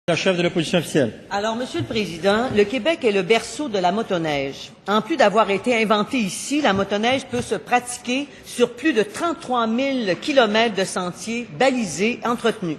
La chef de l'opposition officielle. Alors, Monsieur le Président, le Québec est le berceau de la motoneige. En plus d'avoir été inventée ici, la motoneige peut se pratiquer sur plus de 33 000 kilomètres de sentiers balisés, entretenus.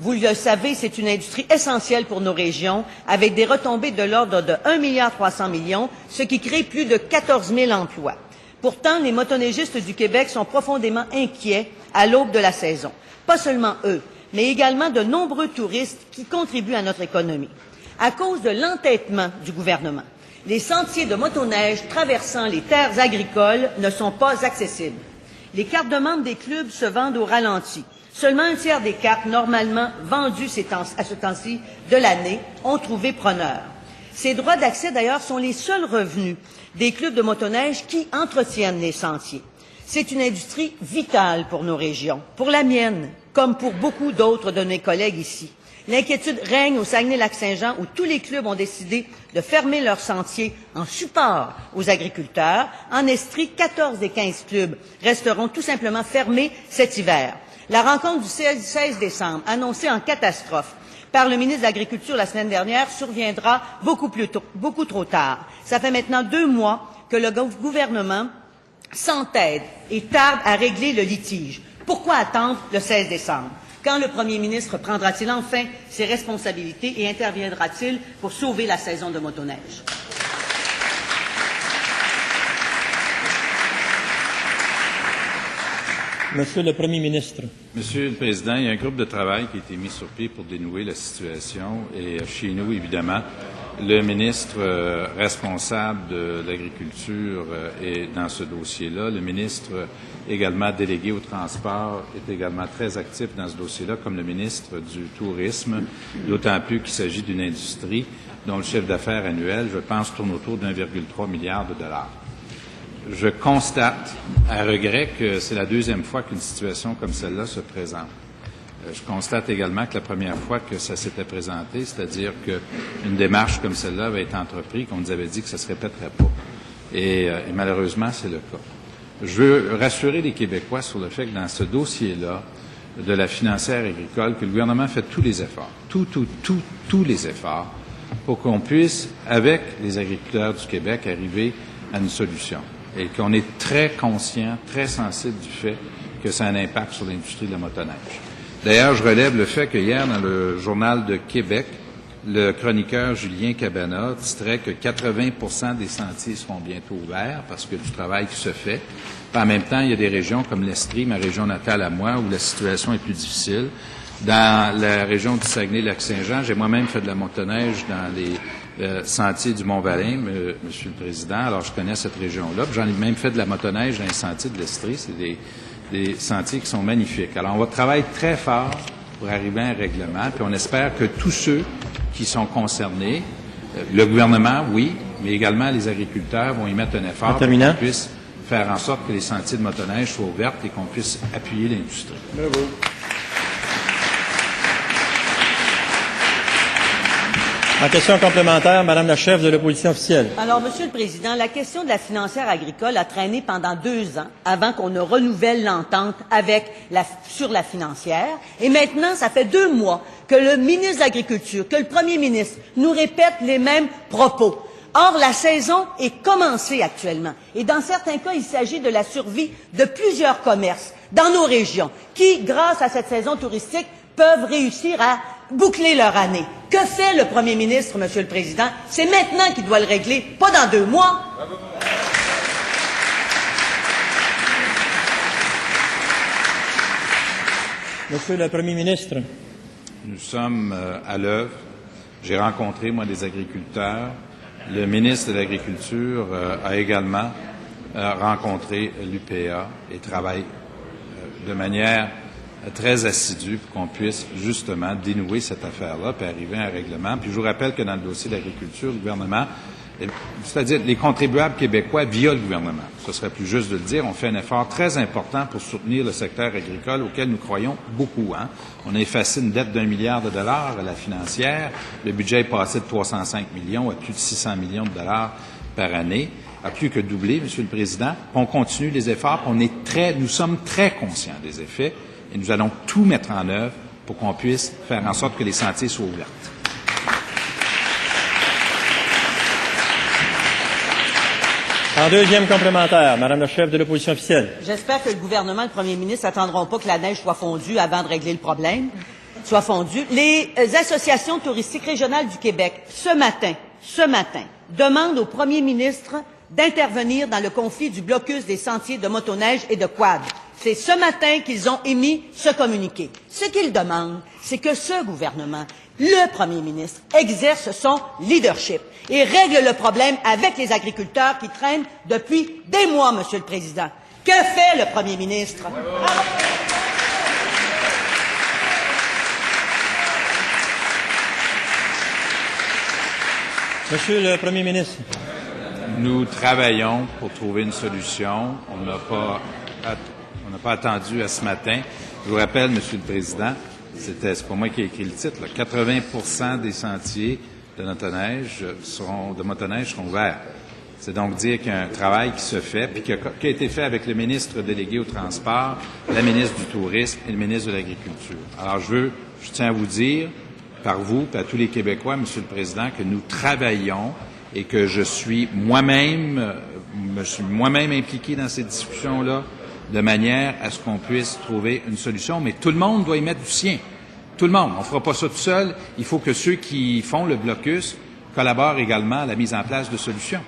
Vous le savez, c'est une industrie essentielle pour nos régions, avec des retombées de l'ordre de 1,3 milliard, ce qui crée plus de 14 000 emplois. Pourtant, les motoneigistes du Québec sont profondément inquiets à l'aube de la saison. Pas seulement eux, mais également de nombreux touristes qui contribuent à notre économie. À cause de l'entêtement du gouvernement, les sentiers de motoneige traversant les terres agricoles ne sont pas accessibles. Les cartes de membres des clubs se vendent au ralenti. Seulement un tiers des cartes normalement vendues à ce temps-ci de l'année ont trouvé preneur. Ces droits d'accès, d'ailleurs, sont les seuls revenus des clubs de motoneige qui entretiennent les sentiers. C'est une industrie vitale pour nos régions, pour la mienne, comme pour beaucoup d'autres de mes collègues ici. L'inquiétude règne au Saguenay-Lac-Saint-Jean où tous les clubs ont décidé de fermer leurs sentiers en support aux agriculteurs. En Estrie, 14 des 15 clubs resteront tout simplement fermés cet hiver. La rencontre du 16 décembre, annoncée en catastrophe par le ministre de l'Agriculture la semaine dernière, surviendra beaucoup trop tard. Ça fait maintenant 2 mois que le gouvernement s'entête et tarde à régler le litige. Pourquoi attendre le 16 décembre? Quand le premier ministre prendra-t-il enfin ses responsabilités et interviendra-t-il pour sauver la saison de motoneige? Monsieur le Premier ministre. Monsieur le Président, il y a un groupe de travail qui a été mis sur pied pour dénouer la situation et chez nous, évidemment, le ministre responsable de l'Agriculture est dans ce dossier-là. Le ministre également délégué au transport est également très actif dans ce dossier-là, comme le ministre du Tourisme, d'autant plus qu'il s'agit d'une industrie dont le chiffre d'affaires annuel, je pense, tourne autour d'1,3 milliard de dollars. Je constate, à regret, que c'est la 2e fois qu'une situation comme celle-là se présente. Je constate également que la première fois que ça s'était présenté, c'est-à-dire qu'une démarche comme celle-là avait été entreprise, qu'on nous avait dit que ça ne se répéterait pas. Et malheureusement, c'est le cas. Je veux rassurer les Québécois sur le fait que dans ce dossier-là, de la financière agricole, que le gouvernement fait tous les efforts, tous les efforts, pour qu'on puisse, avec les agriculteurs du Québec, arriver à une solution. Et qu'on est très conscient, très sensible du fait que ça a un impact sur l'industrie de la motoneige. D'ailleurs, je relève le fait que hier, dans le Journal de Québec, le chroniqueur Julien Cabana titrait que 80% des sentiers seront bientôt ouverts parce qu'il y a du travail qui se fait. Puis en même temps, il y a des régions comme l'Estrie, ma région natale à moi, où la situation est plus difficile. Dans la région du Saguenay-Lac-Saint-Jean, j'ai moi-même fait de la motoneige dans les sentiers du Mont-Valin, Monsieur le Président. Alors, je connais cette région-là. J'en ai même fait de la motoneige dans les sentiers de l'Estrie. C'est des sentiers qui sont magnifiques. Alors, on va travailler très fort pour arriver à un règlement, puis on espère que tous ceux qui sont concernés, le gouvernement, oui, mais également les agriculteurs vont y mettre un effort pour qu'on puisse faire en sorte que les sentiers de motoneige soient ouverts et qu'on puisse appuyer l'industrie. Bravo. En question complémentaire, Madame la chef de l'opposition officielle. Alors, Monsieur le Président, la question de la financière agricole a traîné pendant 2 ans avant qu'on ne renouvelle l'entente sur la financière. Et maintenant, ça fait 2 mois que le ministre de l'Agriculture, que le Premier ministre nous répète les mêmes propos. Or, la saison est commencée actuellement. Et dans certains cas, il s'agit de la survie de plusieurs commerces dans nos régions qui, grâce à cette saison touristique, peuvent réussir à boucler leur année. Que fait le Premier ministre, Monsieur le Président? C'est maintenant qu'il doit le régler, pas dans 2 mois. Monsieur le Premier ministre. Nous sommes à l'œuvre. J'ai rencontré, moi, des agriculteurs. Le ministre de l'Agriculture a également rencontré l'UPA et travaille de manière très assidue pour qu'on puisse justement dénouer cette affaire-là puis arriver à un règlement. Puis je vous rappelle que dans le dossier de l'agriculture, le gouvernement, c'est-à-dire les contribuables québécois via le gouvernement, ce serait plus juste de le dire, on fait un effort très important pour soutenir le secteur agricole auquel nous croyons beaucoup. On a effacé une dette d'1 milliard de dollars à la financière. Le budget est passé de 305 millions à plus de 600 millions de dollars par année. A plus que doublé, Monsieur le Président. On continue les efforts. Nous sommes très conscients des effets. Et nous allons tout mettre en œuvre pour qu'on puisse faire en sorte que les sentiers soient ouverts. En deuxième complémentaire, Madame la chef de l'opposition officielle. J'espère que le gouvernement et le premier ministre n'attendront pas que la neige soit fondue avant de régler le problème. Soit fondue. Les associations touristiques régionales du Québec, ce matin, demandent au premier ministre d'intervenir dans le conflit du blocus des sentiers de motoneige et de quad. C'est ce matin qu'ils ont émis ce communiqué. Ce qu'ils demandent, c'est que ce gouvernement, le premier ministre, exerce son leadership et règle le problème avec les agriculteurs qui traînent depuis des mois, Monsieur le Président. Que fait le premier ministre? Monsieur le Premier ministre. Nous travaillons pour trouver une solution. On n'a pas attendu à ce matin. Je vous rappelle, Monsieur le Président, c'est pas moi qui ai écrit le titre, là, 80% des sentiers de motoneige seront ouverts. C'est donc dire qu'il y a un travail qui se fait, puis qui a été fait avec le ministre délégué au transport, la ministre du Tourisme et le ministre de l'Agriculture. Alors, je tiens à vous dire, par vous et à tous les Québécois, Monsieur le Président, que nous travaillons et que je suis moi-même impliqué dans ces discussions-là de manière à ce qu'on puisse trouver une solution. Mais tout le monde doit y mettre du sien. Tout le monde. On ne fera pas ça tout seul. Il faut que ceux qui font le blocus collaborent également à la mise en place de solutions.